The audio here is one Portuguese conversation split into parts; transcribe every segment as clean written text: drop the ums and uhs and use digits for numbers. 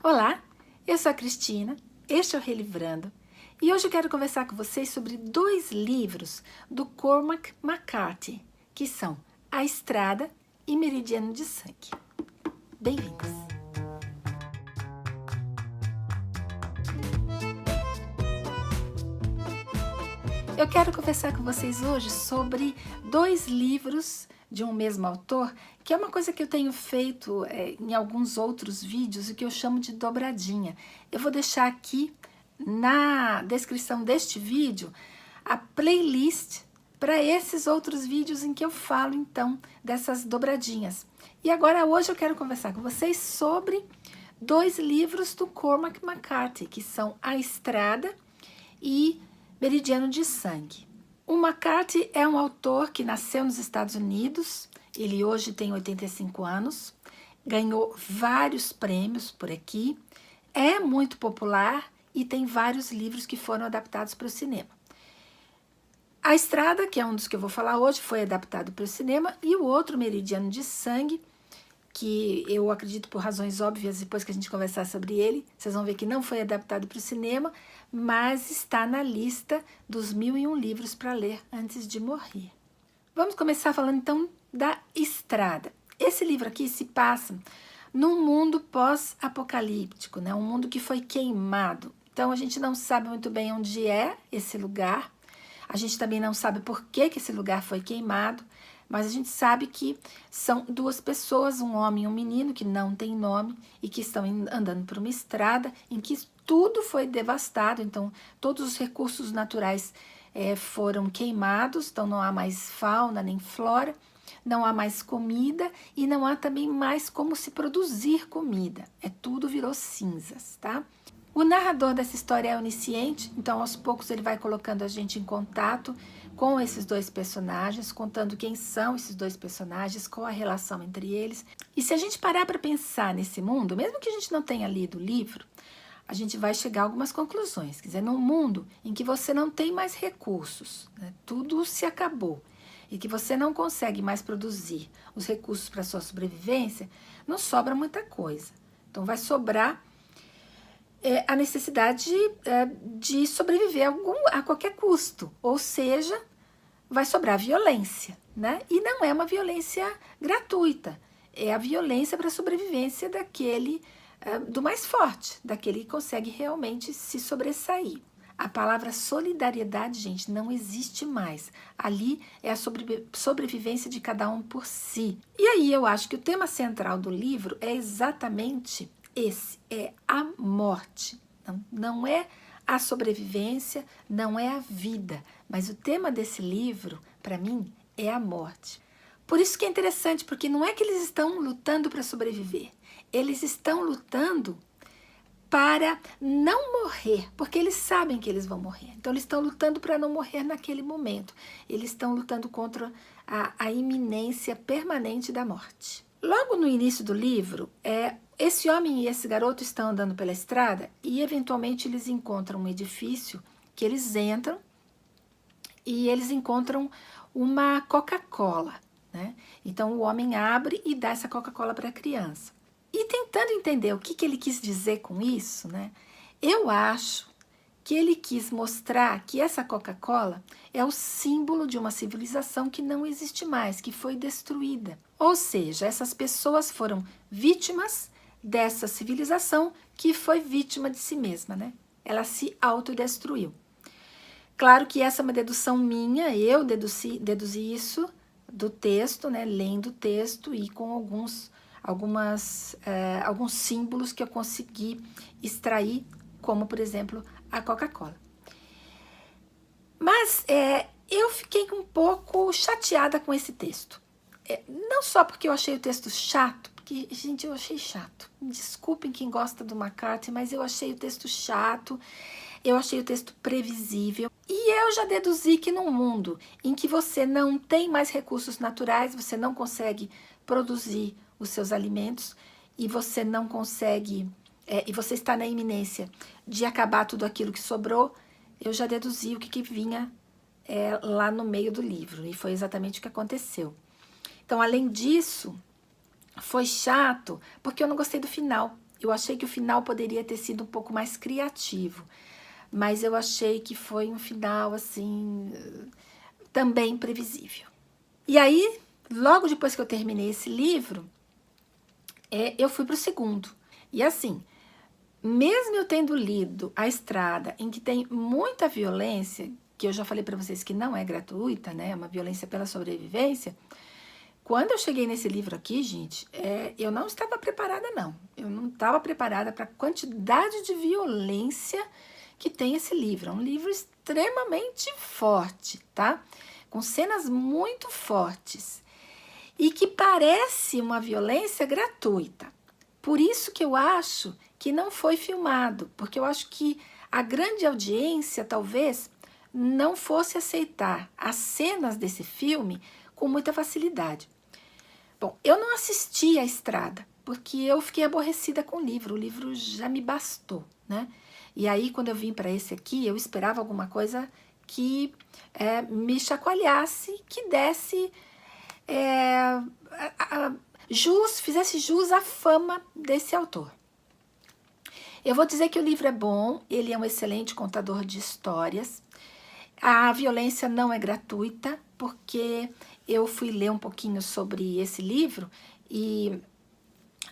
Olá, eu sou a Cristina, este é o Relivrando e hoje eu quero conversar com vocês sobre dois livros do Cormac McCarthy, que são A Estrada e Meridiano de Sangue. Bem-vindos! Eu quero conversar com vocês hoje sobre dois livros de um mesmo autor, que é uma coisa que eu tenho feito em alguns outros vídeos, o que eu chamo de dobradinha. Eu vou deixar aqui na descrição deste vídeo a playlist para esses outros vídeos em que eu falo, então, dessas dobradinhas. E agora, hoje, eu quero conversar com vocês sobre dois livros do Cormac McCarthy, que são A Estrada e Meridiano de Sangue. O McCarthy é um autor que nasceu nos Estados Unidos, ele hoje tem 85 anos, ganhou vários prêmios por aqui, é muito popular e tem vários livros que foram adaptados para o cinema. A Estrada, que é um dos que eu vou falar hoje, foi adaptado para o cinema, e o outro, Meridiano de Sangue, que eu acredito por razões óbvias, depois que a gente conversar sobre ele, vocês vão ver que não foi adaptado para o cinema, mas está na lista dos 1001 livros para ler antes de morrer. Vamos começar falando então da Estrada. Esse livro aqui se passa num mundo pós-apocalíptico, né? Um mundo que foi queimado. Então a gente não sabe muito bem onde é esse lugar, a gente também não sabe por que esse lugar foi queimado, mas a gente sabe que são duas pessoas, um homem e um menino, que não tem nome e que estão andando por uma estrada em que tudo foi devastado. Então, todos os recursos naturais foram queimados, então não há mais fauna nem flora, não há mais comida e não há também mais como se produzir comida. Tudo virou cinzas, tá? O narrador dessa história é onisciente, então aos poucos ele vai colocando a gente em contato com esses dois personagens, contando quem são esses dois personagens, qual a relação entre eles. E se a gente parar para pensar nesse mundo, mesmo que a gente não tenha lido o livro, a gente vai chegar a algumas conclusões. Quer dizer, num mundo em que você não tem mais recursos, né, tudo se acabou, e que você não consegue mais produzir os recursos para sua sobrevivência, não sobra muita coisa. Então vai sobrar a necessidade de sobreviver a qualquer custo, ou seja, vai sobrar violência, né? E não é uma violência gratuita, é a violência para a sobrevivência daquele, do mais forte, daquele que consegue realmente se sobressair. A palavra solidariedade, gente, não existe mais. Ali é a sobrevivência de cada um por si. E aí eu acho que o tema central do livro é exatamente esse, é a morte. Não é a sobrevivência, não é a vida, mas o tema desse livro, para mim, é a morte. Por isso que é interessante, porque não é que eles estão lutando para sobreviver, eles estão lutando para não morrer, porque eles sabem que eles vão morrer. Então eles estão lutando para não morrer naquele momento. Eles estão lutando contra a iminência permanente da morte. Logo no início do livro, esse homem e esse garoto estão andando pela estrada e eventualmente eles encontram um edifício que eles entram e eles encontram uma Coca-Cola, né? Então o homem abre e dá essa Coca-Cola para a criança. E tentando entender o que ele quis dizer com isso, né? Eu acho que ele quis mostrar que essa Coca-Cola é o símbolo de uma civilização que não existe mais, que foi destruída. Ou seja, essas pessoas foram vítimas dessa civilização que foi vítima de si mesma, né? Ela se autodestruiu. Claro que essa é uma dedução minha, eu deduzi isso do texto, né? Lendo o texto e com alguns símbolos que eu consegui extrair, como, por exemplo, a Coca-Cola. Mas eu fiquei um pouco chateada com esse texto. Não só porque eu achei o texto chato, porque, gente, eu achei chato. Desculpem quem gosta do McCarthy, mas eu achei o texto chato, eu achei o texto previsível. E eu já deduzi que num mundo em que você não tem mais recursos naturais, você não consegue produzir os seus alimentos e você não consegue, e você está na iminência de acabar tudo aquilo que sobrou, eu já deduzi o que vinha lá no meio do livro, e foi exatamente o que aconteceu. Então, além disso, foi chato porque eu não gostei do final. Eu achei que o final poderia ter sido um pouco mais criativo, mas eu achei que foi um final, assim, também previsível. E aí, logo depois que eu terminei esse livro, eu fui para o segundo. E assim, mesmo eu tendo lido A Estrada, em que tem muita violência, que eu já falei para vocês que não é gratuita, né? É uma violência pela sobrevivência. Quando eu cheguei nesse livro aqui, gente, eu não estava preparada, não. Eu não estava preparada para a quantidade de violência que tem esse livro. É um livro extremamente forte, tá? Com cenas muito fortes. E que parece uma violência gratuita. Por isso que eu acho que não foi filmado, porque eu acho que a grande audiência talvez não fosse aceitar as cenas desse filme com muita facilidade. Bom, eu não assisti A Estrada, porque eu fiquei aborrecida com o livro já me bastou, né? E aí, quando eu vim para esse aqui, eu esperava alguma coisa que me chacoalhasse, que desse fizesse jus à fama desse autor. Eu vou dizer que o livro é bom, ele é um excelente contador de histórias. A violência não é gratuita, porque eu fui ler um pouquinho sobre esse livro e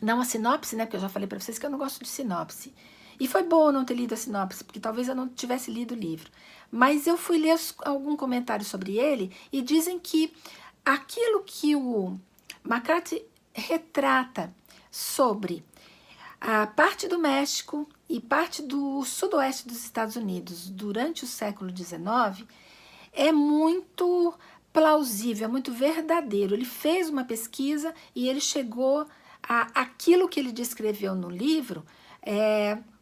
não a sinopse, né? Porque eu já falei para vocês que eu não gosto de sinopse. E foi bom não ter lido a sinopse, porque talvez eu não tivesse lido o livro. Mas eu fui ler algum comentário sobre ele e dizem que aquilo que o McCarthy retrata sobre a parte do México e parte do sudoeste dos Estados Unidos durante o século XIX é muito plausível, é muito verdadeiro. Ele fez uma pesquisa e ele chegou a aquilo que ele descreveu no livro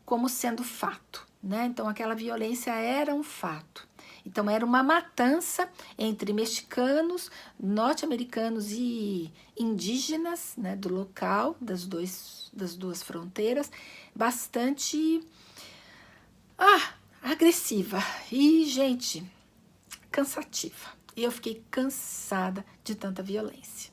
como sendo fato, né? Então aquela violência era um fato. Então era uma matança entre mexicanos, norte-americanos e indígenas, né, do local, das duas fronteiras, bastante agressiva e, gente, cansativa. E eu fiquei cansada de tanta violência.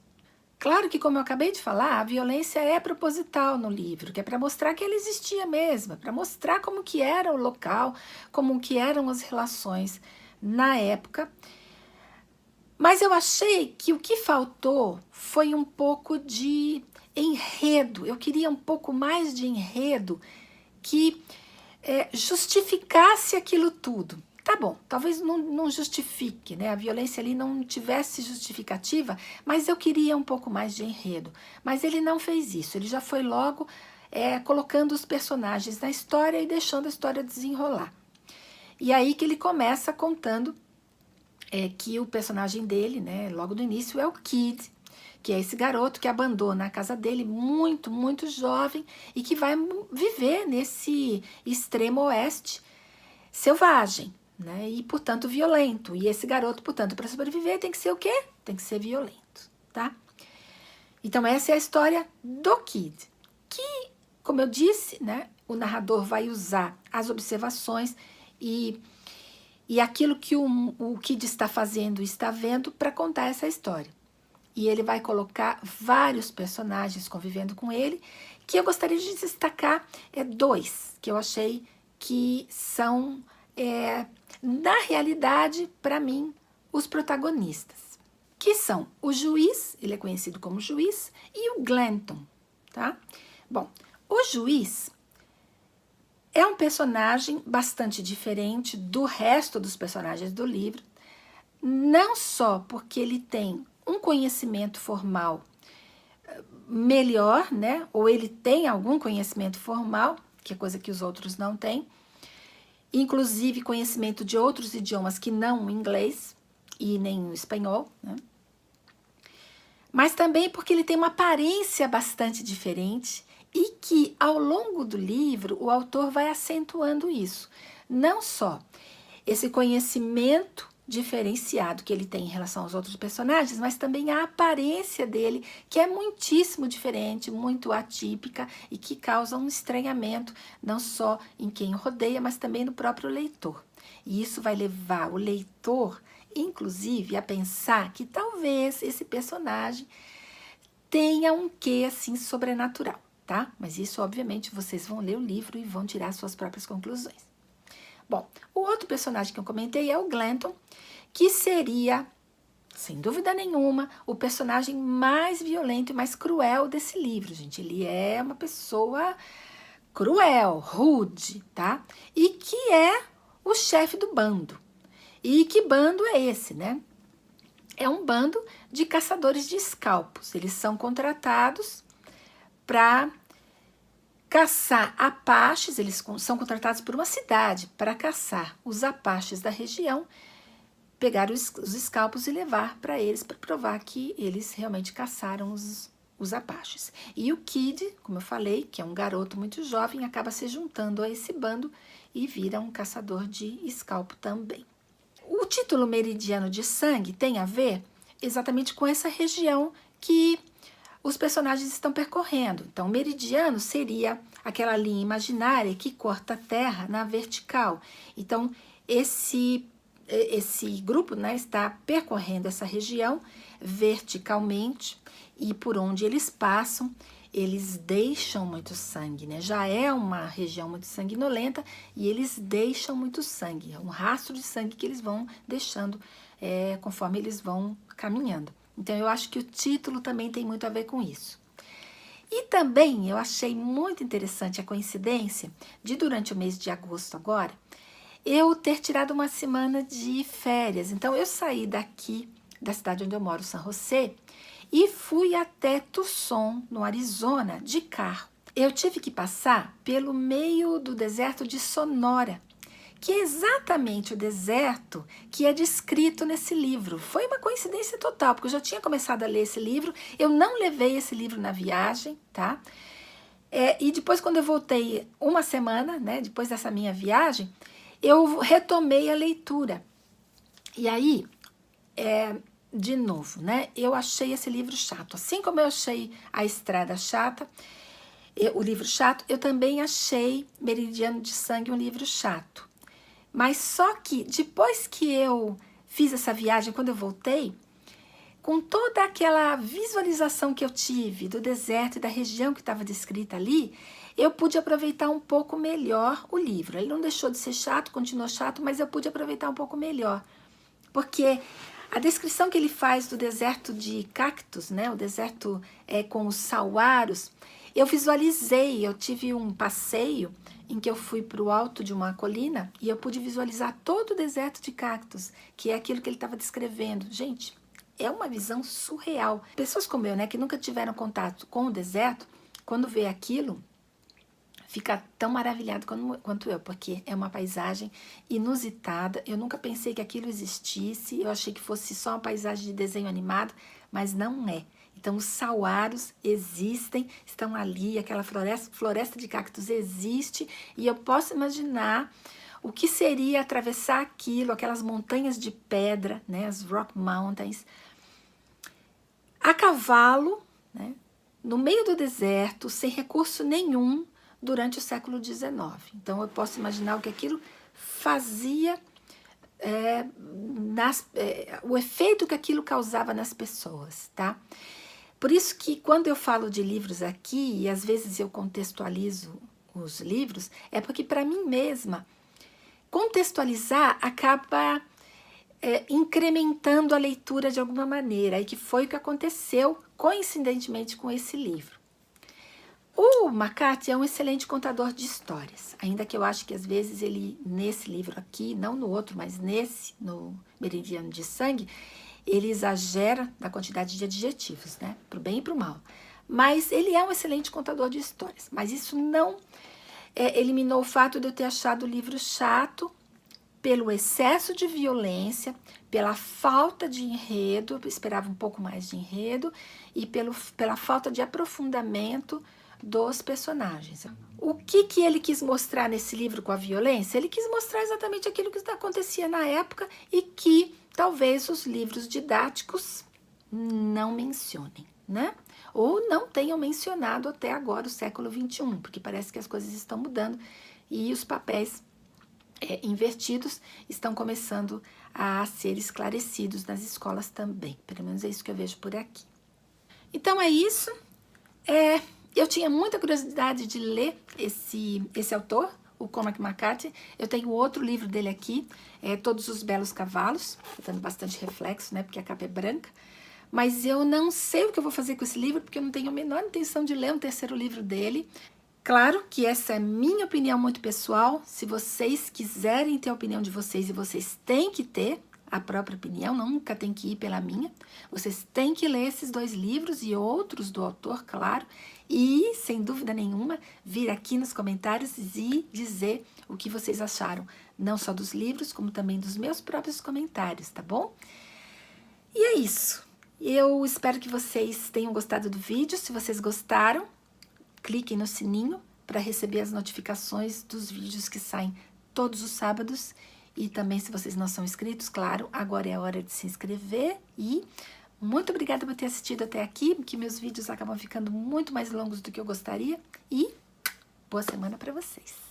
Claro que, como eu acabei de falar, a violência é proposital no livro, que é para mostrar que ela existia mesmo, para mostrar como que era o local, como que eram as relações na época. Mas eu achei que o que faltou foi um pouco de enredo. Eu queria um pouco mais de enredo que justificasse aquilo tudo. Tá bom, talvez não justifique, né? A violência ali não tivesse justificativa, mas eu queria um pouco mais de enredo. Mas ele não fez isso, ele já foi logo colocando os personagens na história e deixando a história desenrolar. E aí que ele começa contando que o personagem dele, né, logo no início, é o Kid, que é esse garoto que abandona a casa dele muito, muito jovem e que vai viver nesse extremo oeste selvagem, né, e, portanto, violento. E esse garoto, portanto, para sobreviver tem que ser o quê? Tem que ser violento, tá? Então, essa é a história do Kid, que, como eu disse, né, o narrador vai usar as observações e aquilo que o Kid está fazendo e está vendo para contar essa história. E ele vai colocar vários personagens convivendo com ele, que eu gostaria de destacar dois, que eu achei que são, na realidade, para mim, os protagonistas. Que são o juiz, ele é conhecido como juiz, e o Glanton, tá? Bom, o juiz é um personagem bastante diferente do resto dos personagens do livro, não só porque ele tem um conhecimento formal melhor, né? Ou ele tem algum conhecimento formal, que é coisa que os outros não têm, inclusive conhecimento de outros idiomas que não o inglês e nem o espanhol, né? Mas também porque ele tem uma aparência bastante diferente e que, ao longo do livro, o autor vai acentuando isso. Não só esse conhecimento diferenciado que ele tem em relação aos outros personagens, mas também a aparência dele, que é muitíssimo diferente, muito atípica e que causa um estranhamento, não só em quem o rodeia, mas também no próprio leitor. E isso vai levar o leitor, inclusive, a pensar que talvez esse personagem tenha um quê, assim, sobrenatural. tá? Mas isso, obviamente, vocês vão ler o livro e vão tirar suas próprias conclusões. Bom, o outro personagem que eu comentei é o Glanton, que seria, sem dúvida nenhuma, o personagem mais violento e mais cruel desse livro, gente. Ele é uma pessoa cruel, rude, tá? E que é o chefe do bando. E que bando é esse, né? É um bando de caçadores de escalpos. Eles são contratados para caçar apaches, eles são contratados por uma cidade para caçar os apaches da região, pegar os escalpos e levar para eles, para provar que eles realmente caçaram os apaches. E o Kid, como eu falei, que é um garoto muito jovem, acaba se juntando a esse bando e vira um caçador de escalpo também. O título Meridiano de Sangue tem a ver exatamente com essa região que os personagens estão percorrendo. Então, meridiano seria aquela linha imaginária que corta a terra na vertical. Então, esse grupo, né, está percorrendo essa região verticalmente e por onde eles passam, eles deixam muito sangue, né? Já é uma região muito sanguinolenta e eles deixam muito sangue. É um rastro de sangue que eles vão deixando conforme eles vão caminhando. Então, eu acho que o título também tem muito a ver com isso. E também eu achei muito interessante a coincidência de, durante o mês de agosto agora, eu ter tirado uma semana de férias. Então, eu saí daqui, da cidade onde eu moro, San José, e fui até Tucson, no Arizona, de carro. Eu tive que passar pelo meio do deserto de Sonora, que é exatamente o deserto que é descrito nesse livro. Foi uma coincidência total, porque eu já tinha começado a ler esse livro, eu não levei esse livro na viagem, tá? E depois, quando eu voltei uma semana, né, depois dessa minha viagem, eu retomei a leitura. E aí, de novo, né, eu achei esse livro chato. Assim como eu achei A Estrada chata, o livro chato, eu também achei Meridiano de Sangue um livro chato. Mas só que depois que eu fiz essa viagem, quando eu voltei, com toda aquela visualização que eu tive do deserto e da região que estava descrita ali, eu pude aproveitar um pouco melhor o livro. Ele não deixou de ser chato, continuou chato, mas eu pude aproveitar um pouco melhor. Porque a descrição que ele faz do deserto de cactos, né, o deserto com os sauaros, eu visualizei, eu tive um passeio em que eu fui para o alto de uma colina e eu pude visualizar todo o deserto de cactos, que é aquilo que ele estava descrevendo. Gente, é uma visão surreal. Pessoas como eu, né, que nunca tiveram contato com o deserto, quando vê aquilo, fica tão maravilhado quanto eu, porque é uma paisagem inusitada. Eu nunca pensei que aquilo existisse, eu achei que fosse só uma paisagem de desenho animado, mas não é. Então, os sauaros existem, estão ali, aquela floresta de cactos existe, e eu posso imaginar o que seria atravessar aquilo, aquelas montanhas de pedra, né, as Rock Mountains, a cavalo, né, no meio do deserto, sem recurso nenhum, durante o século XIX. Então, eu posso imaginar o que aquilo fazia, o efeito que aquilo causava nas pessoas, tá? Por isso que quando eu falo de livros aqui, e às vezes eu contextualizo os livros, é porque para mim mesma, contextualizar acaba incrementando a leitura de alguma maneira, e que foi o que aconteceu coincidentemente com esse livro. O McCarthy é um excelente contador de histórias, ainda que eu acho que às vezes ele, nesse livro aqui, não no outro, mas nesse, no Meridiano de Sangue, ele exagera na quantidade de adjetivos, né? Pro bem e pro mal. Mas ele é um excelente contador de histórias. Mas isso não eliminou o fato de eu ter achado o livro chato pelo excesso de violência, pela falta de enredo, eu esperava um pouco mais de enredo, e pela falta de aprofundamento dos personagens. O que ele quis mostrar nesse livro com a violência? Ele quis mostrar exatamente aquilo que acontecia na época e que talvez os livros didáticos não mencionem, né? Ou não tenham mencionado até agora o século XXI, porque parece que as coisas estão mudando e os papéis invertidos estão começando a ser esclarecidos nas escolas também. Pelo menos é isso que eu vejo por aqui. Então é isso. Eu tinha muita curiosidade de ler esse autor, o Cormac McCarthy. Eu tenho outro livro dele aqui, Todos os Belos Cavalos, tá dando bastante reflexo, né, porque a capa é branca. Mas eu não sei o que eu vou fazer com esse livro, porque eu não tenho a menor intenção de ler um terceiro livro dele. Claro que essa é minha opinião muito pessoal. Se vocês quiserem ter a opinião de vocês, e vocês têm que ter a própria opinião, nunca tem que ir pela minha. Vocês têm que ler esses 2 livros e outros do autor, claro. E, sem dúvida nenhuma, vir aqui nos comentários e dizer o que vocês acharam. Não só dos livros, como também dos meus próprios comentários, tá bom? E é isso. Eu espero que vocês tenham gostado do vídeo. Se vocês gostaram, cliquem no sininho para receber as notificações dos vídeos que saem todos os sábados. E também, se vocês não são inscritos, claro, agora é a hora de se inscrever. E muito obrigada por ter assistido até aqui, porque meus vídeos acabam ficando muito mais longos do que eu gostaria. E boa semana para vocês!